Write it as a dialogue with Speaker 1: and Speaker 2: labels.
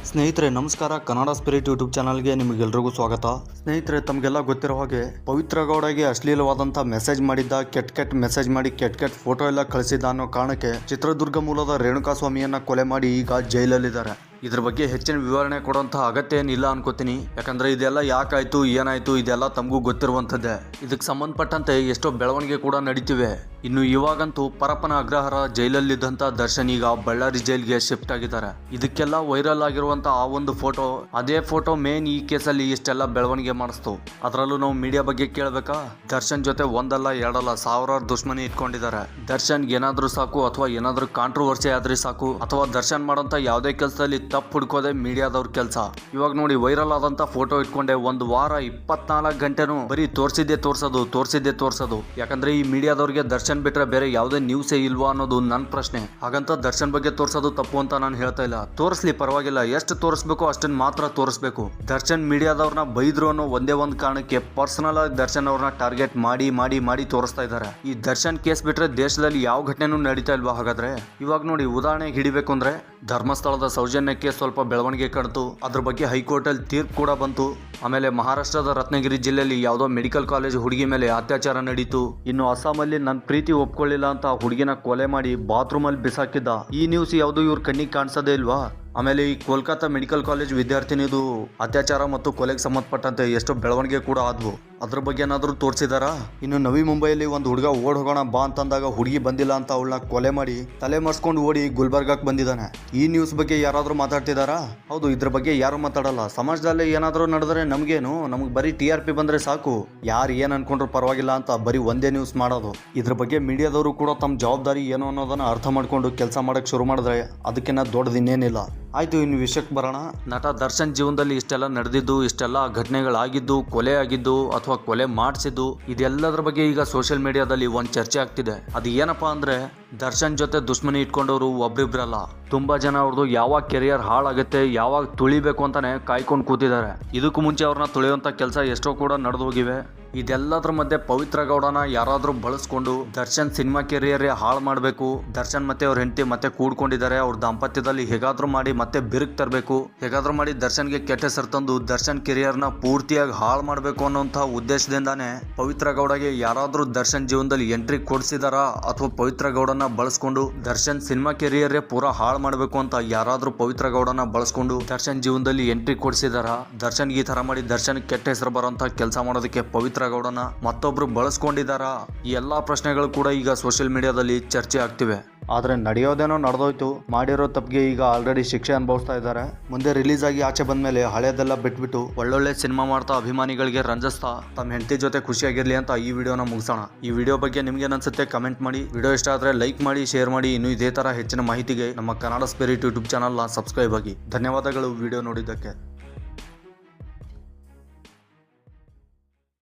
Speaker 1: ಸ್ನೇಹಿತರೆ ನಮಸ್ಕಾರ. Kannada spirit YouTube ಚಾನಲ್ಗೆ ನಿಮಗೆಲ್ರಿಗೂ ಸ್ವಾಗತ. ಸ್ನೇಹಿತರೆ, ತಮಗೆಲ್ಲ ಗೊತ್ತಿರೋ ಹಾಗೆ ಪವಿತ್ರ ಗೌಡಗೆ ಅಶ್ಲೀಲವಾದಂಥ ಮೆಸೇಜ್ ಮಾಡಿದ್ದ, ಕೆಟ್ಟ ಮೆಸೇಜ್ ಮಾಡಿ ಕೆಟ್ಟ ಫೋಟೋ ಎಲ್ಲ ಕಳಿಸಿದ್ದ ಅನ್ನೋ ಕಾರಣಕ್ಕೆ ಚಿತ್ರದುರ್ಗ ಮೂಲದ ರೇಣುಕಾ ಸ್ವಾಮಿಯನ್ನ ಕೊಲೆ ಮಾಡಿ ಈಗ ಜೈಲಲ್ಲಿದ್ದಾರೆ. ಇದ್ರ ಬಗ್ಗೆ ಹೆಚ್ಚಿನ ವಿವರಣೆ ಕೊಡುವಂತಹ ಅಗತ್ಯ ಏನಿಲ್ಲ ಅನ್ಕೋತೀನಿ. ಯಾಕಂದ್ರೆ ಇದೆಲ್ಲ ಯಾಕಾಯ್ತು, ಏನಾಯ್ತು, ಇದೆಲ್ಲ ತಮಗೂ ಗೊತ್ತಿರುವಂಥದ್ದೇ. ಇದಕ್ಕೆ ಸಂಬಂಧಪಟ್ಟಂತೆ ಎಷ್ಟೋ ಬೆಳವಣಿಗೆ ಕೂಡ ನಡೀತಿವೆ. ಇನ್ನು ಇವಾಗಂತೂ ಪರಪ್ಪನ ಅಗ್ರಹಾರ ಜೈಲಲ್ಲಿದ್ದಂಥ ದರ್ಶನ್ ಈಗ ಬಳ್ಳಾರಿ ಜೈಲ್ಗೆ ಶಿಫ್ಟ್ ಆಗಿದ್ದಾರೆ. ಇದಕ್ಕೆಲ್ಲ ವೈರಲ್ ಆಗಿರುವಂತ ಆ ಒಂದು ಫೋಟೋ, ಅದೇ ಫೋಟೋ ಮೇನ್ ಈ ಕೇಸಲ್ಲಿ ಇಷ್ಟೆಲ್ಲ ಬೆಳವಣಿಗೆ ಮಾಡಿಸ್ತು. ಅದರಲ್ಲೂ ನಾವು ಮೀಡಿಯಾ ಬಗ್ಗೆ ಕೇಳಬೇಕಾ? ದರ್ಶನ್ ಜೊತೆ ಒಂದಲ್ಲ ಎರಡಲ್ಲ ಸಾವಿರಾರು ದುಶ್ಮನಿ ಇಟ್ಕೊಂಡಿದ್ದಾರೆ. ದರ್ಶನ್ ಏನಾದ್ರೂ ಸಾಕು, ಅಥವಾ ಏನಾದ್ರೂ ಕಾಂಟ್ರವರ್ಸಿ ಆದ್ರೆ ಸಾಕು, ಅಥವಾ ದರ್ಶನ್ ಮಾಡೋಂಥ ಯಾವುದೇ ಕೆಲಸದಲ್ಲಿ ತಪ್ಪು ಹುಡ್ಕೋದೆ ಮೀಡಿಯಾದವ್ರ ಕೆಲಸ. ಇವಾಗ ನೋಡಿ, ವೈರಲ್ ಆದಂತ ಫೋಟೋ ಇಟ್ಕೊಂಡೆ ಒಂದು ವಾರ 24 ಗಂಟೆನೂ ಬರೀ ತೋರಿಸಿದ್ದೆ ತೋರ್ಸೋದು. ಯಾಕಂದ್ರೆ ಈ ಮೀಡಿಯಾದವ್ರಿಗೆ ದರ್ಶನ್ ಬಿಟ್ರೆ ಬೇರೆ ಯಾವುದೇ ನ್ಯೂಸೇ ಇಲ್ವಾ ಅನ್ನೋದು ನನ್ನ ಪ್ರಶ್ನೆ. ಹಾಗಂತ ದರ್ಶನ್ ಬಗ್ಗೆ ತೋರ್ಸೋದು ತಪ್ಪು ಅಂತ ನಾನು ಹೇಳ್ತಾ ಇಲ್ಲ. ತೋರಿಸ್ಲಿ, ಪರವಾಗಿಲ್ಲ. ಎಷ್ಟು ತೋರಿಸ್ಬೇಕು ಅಷ್ಟನ್ನ ಮಾತ್ರ ತೋರಿಸ್ಬೇಕು. ದರ್ಶನ್ ಮೀಡಿಯಾದವ್ರನ್ನ ಬೈದ್ರು ಅನ್ನೋ ಒಂದೇ ಒಂದು ಕಾರಣಕ್ಕೆ ಪರ್ಸನಲ್ ಆಗಿ ದರ್ಶನ್ ಅವ್ರನ್ನ ಟಾರ್ಗೆಟ್ ಮಾಡಿ ತೋರಿಸ್ತಾ ಇದ್ದಾರೆ. ಈ ದರ್ಶನ್ ಕೇಸ್ ಬಿಟ್ರೆ ದೇಶದಲ್ಲಿ ಯಾವ ಘಟನೆನೂ ನಡೀತಾ ಇಲ್ವಾ? ಹಾಗಾದ್ರೆ ಇವಾಗ ನೋಡಿ, ಉದಾಹರಣೆಗೆ ಹಿಡಿಬೇಕು ಅಂದ್ರೆ ಧರ್ಮಸ್ಥಳದ ಸೌಜನ್ಯಕ್ಕೆ ಸ್ವಲ್ಪ ಬೆಳವಣಿಗೆ ಕಾಣ್ತು. ಅದ್ರ ಬಗ್ಗೆ ಹೈಕೋರ್ಟ್ ಅಲ್ಲಿ ತೀರ್ಪು ಕೂಡ ಬಂತು. ಆಮೇಲೆ ಮಹಾರಾಷ್ಟ್ರದ ರತ್ನಗಿರಿ ಜಿಲ್ಲೆಯಲ್ಲಿ ಯಾವುದೋ ಮೆಡಿಕಲ್ ಕಾಲೇಜ್ ಹುಡುಗಿ ಮೇಲೆ ಅತ್ಯಾಚಾರ ನಡೀತು. ಇನ್ನು ಅಸ್ಸಾಮಲ್ಲಿ ನನ್ನ ಪ್ರೀತಿ ಒಪ್ಕೊಳ್ಳಿಲ್ಲ ಅಂತ ಹುಡುಗಿನ ಕೊಲೆ ಮಾಡಿ ಬಾತ್ರೂಮ್ ಅಲ್ಲಿ ಬಿಸಾಕಿದ್ದ. ಈ ನ್ಯೂಸ್ ಯಾವುದು ಇವ್ರ ಕಣ್ಣಿಗೆ ಕಾಣಿಸೋದೇ ಇಲ್ವಾ? ಆಮೇಲೆ ಈ ಕೋಲ್ಕತ್ತಾ ಮೆಡಿಕಲ್ ಕಾಲೇಜ್ ವಿದ್ಯಾರ್ಥಿನಿದು ಅತ್ಯಾಚಾರ ಮತ್ತು ಕೊಲೆಗೆ ಸಂಬಂಧಪಟ್ಟಂತೆ ಎಷ್ಟೋ ಬೆಳವಣಿಗೆ ಕೂಡ ಆದ್ವು. ಅದ್ರ ಬಗ್ಗೆ ಏನಾದರೂ ತೋರಿಸಿದಾರಾ? ಇನ್ನು ನವಿ ಮುಂಬೈಯಲ್ಲಿ ಒಂದು ಹುಡುಗ ಓಡ್ ಹೋಗೋಣ ಬಾ ಅಂತಂದಾಗ ಹುಡುಗಿ ಬಂದಿಲ್ಲ ಅಂತ ಅವಳನ್ನ ಕೊಲೆ ಮಾಡಿ ತಲೆ ಮರ್ಸ್ಕೊಂಡು ಓಡಿ ಗುಲ್ಬರ್ಗಕ್ಕೆ ಬಂದಿದ್ದಾನೆ. ಈ ನ್ಯೂಸ್ ಬಗ್ಗೆ ಯಾರಾದರೂ ಮಾತಾಡ್ತಿದಾರಾ? ಹೌದು, ಇದ್ರ ಬಗ್ಗೆ ಯಾರು ಮಾತಾಡಲ್ಲ. ಸಮಾಜದಲ್ಲಿ ಏನಾದರೂ ನಡೆದ್ರೆ ನಮ್ಗೆ ಬರೀ TRP ಬಂದ್ರೆ ಸಾಕು, ಯಾರು ಏನ್ ಅನ್ಕೊಂಡ್ರು ಪರವಾಗಿಲ್ಲ ಅಂತ ಬರೀ ಒಂದೇ ನ್ಯೂಸ್ ಮಾಡೋದು. ಇದ್ರ ಬಗ್ಗೆ ಮೀಡಿಯಾದವರು ಕೂಡ ತಮ್ಮ ಜವಾಬ್ದಾರಿ ಏನು ಅನ್ನೋದನ್ನ ಅರ್ಥ ಮಾಡ್ಕೊಂಡು ಕೆಲಸ ಮಾಡಕ್ ಶುರು ಮಾಡಿದ್ರೆ ಅದಕ್ಕಿಂತ ದೊಡ್ಡದಿನ್ನೇನಿಲ್ಲ. ಆಯ್ತು, ಇನ್ನು ವಿಷಯಕ್ಕೆ ಬರೋಣ. ನಟ ದರ್ಶನ್ ಜೀವನದಲ್ಲಿ ಇಷ್ಟೆಲ್ಲ ನಡೆದಿದ್ದು, ಇಷ್ಟೆಲ್ಲ ಘಟನೆಗಳಾಗಿದ್ದು, ಕೊಲೆ ಆಗಿದ್ದು ಅಥವಾ ಕೊಲೆ ಮಾಡಿಸಿದ್ದು, ಇದೆಲ್ಲದ್ರ ಬಗ್ಗೆ ಈಗ ಸೋಷಿಯಲ್ ಮೀಡಿಯಾದಲ್ಲಿ ಒಂದು ಚರ್ಚೆ ಆಗ್ತಿದೆ. ಅದು ಏನಪ್ಪಾ ಅಂದ್ರೆ, ದರ್ಶನ್ ಜೊತೆ ದುಶ್ಮನಿ ಇಟ್ಕೊಂಡವರು ಒಬ್ರಿಬ್ರಲ್ಲ, ತುಂಬಾ ಜನ ಅವ್ರದ್ದು ಯಾವಾಗ ಕೆರಿಯರ್ ಹಾಳಾಗುತ್ತೆ, ಯಾವಾಗ ತುಳಿಬೇಕು ಅಂತಾನೆ ಕಾಯ್ಕೊಂಡು ಕೂತಿದ್ದಾರೆ. ಇದಕ್ಕೂ ಮುಂಚೆ ಅವ್ರನ್ನ ತುಳಿಯುವಂತ ಕೆಲಸ ಎಷ್ಟೋ ಕೂಡ ನಡೆದು ಹೋಗಿವೆ. ಇದೆಲ್ಲದ್ರ ಮಧ್ಯೆ ಪವಿತ್ರ ಗೌಡನ ಯಾರಾದ್ರೂ ಬಳಸ್ಕೊಂಡು ದರ್ಶನ್ ಸಿನಿಮಾ ಕೆರಿಯರ್ ಹಾಳು ಮಾಡಬೇಕು, ದರ್ಶನ್ ಮತ್ತೆ ಅವ್ರ ಹೆಂಡತಿ ಮತ್ತೆ ಕೂಡ್ಕೊಂಡಿದ್ದಾರೆ, ಅವ್ರ ದಾಂಪತ್ಯದಲ್ಲಿ ಹೇಗಾದ್ರೂ ಮಾಡಿ ಮತ್ತೆ ಬಿರುಕು ತರಬೇಕು, ಹೇಗಾದ್ರೂ ಮಾಡಿ ದರ್ಶನ್ಗೆ ಕೆಟ್ಟ ಹೆಸರು ತಂದು ದರ್ಶನ್ ಕೆರಿಯರ್ನ ಪೂರ್ತಿಯಾಗಿ ಹಾಳು ಮಾಡಬೇಕು ಅನ್ನೋಂಥ ಉದ್ದೇಶದಿಂದಾನೆ ಪವಿತ್ರ ಗೌಡಗೆ ಯಾರಾದ್ರೂ ದರ್ಶನ್ ಜೀವನದಲ್ಲಿ ಎಂಟ್ರಿ ಕೊಡಿಸಿದಾರಾ, ಅಥವಾ ಪವಿತ್ರ ಗೌಡನ ಬಳಸ್ಕೊಂಡು ದರ್ಶನ್ ಸಿನಿಮಾ ಕೆರಿಯರ್ ಪೂರಾ ಹಾಳು ಮಾಡಬೇಕು ಅಂತ ಯಾರಾದ್ರೂ ಪವಿತ್ರ ಗೌಡನ ಬಳಸ್ಕೊಂಡು ದರ್ಶನ್ ಜೀವನದಲ್ಲಿ ಎಂಟ್ರಿ ಕೊಡಿಸಿದಾರಾ? ದರ್ಶನ್ ಈ ತರ ಮಾಡಿ ದರ್ಶನ್ ಕೆಟ್ಟ ಹೆಸರು ಬರೋಂಥ ಕೆಲಸ ಮಾಡೋದಕ್ಕೆ ಪವಿತ್ರ ಗೌಡನ ಮತ್ತೊಬ್ರು ಬಳಸ್ಕೊಂಡಿದ್ದಾರಾ? ಈ ಎಲ್ಲಾ ಪ್ರಶ್ನೆಗಳು ಕೂಡ ಈಗ ಸೋಷಿಯಲ್ ಮೀಡಿಯಾದಲ್ಲಿ ಚರ್ಚೆ ಆಗ್ತಿವೆ. ಆದ್ರೆ ನಡೆಯೋದೇನೋ ನಡೆದೋಯ್ತು. ಮಾಡಿರೋ ತಪ್ಪಿಗೆ ಈಗ ಆಲ್ರೆಡಿ ಶಿಕ್ಷೆ ಅನುಭವಿಸ್ತಾ ಇದ್ದಾರೆ. ಮುಂದೆ ರಿಲೀಸ್ ಆಗಿ ಆಚೆ ಬಂದ್ಮೇಲೆ ಹಳೆಯದೆಲ್ಲ ಬಿಟ್ಬಿಟ್ಟು ಒಳ್ಳೊಳ್ಳೆ ಸಿನಿಮಾ ಮಾಡ್ತಾ ಅಭಿಮಾನಿಗಳಿಗೆ ರಂಜಿಸ್ತಾ ತಮ್ಮ ಹೆಂಡತಿ ಜೊತೆ ಖುಷಿಯಾಗಿರ್ಲಿ ಅಂತ ಈ ವಿಡಿಯೋನ ಮುಗಿಸೋಣ. ಈ ವಿಡಿಯೋ ಬಗ್ಗೆ ನಿಮ್ಗೆ ಅನ್ಸುತ್ತೆ ಕಮೆಂಟ್ ಮಾಡಿ. ವಿಡಿಯೋ ಇಷ್ಟ ಆದ್ರೆ ಲೈಕ್ ಮಾಡಿ, ಶೇರ್ ಮಾಡಿ. ಇನ್ನು ಇದೇ ತರ ಹೆಚ್ಚಿನ ಮಾಹಿತಿಗೆ ನಮ್ಮ ಕನ್ನಡ ಸ್ಪಿರಿಟ್ ಯೂಟ್ಯೂಬ್ ಚಾನಲ್ನ ಸಬ್ಸ್ಕ್ರೈಬ್ ಆಗಿ. ಧನ್ಯವಾದಗಳು ವಿಡಿಯೋ ನೋಡಿದ್ದಕ್ಕೆ.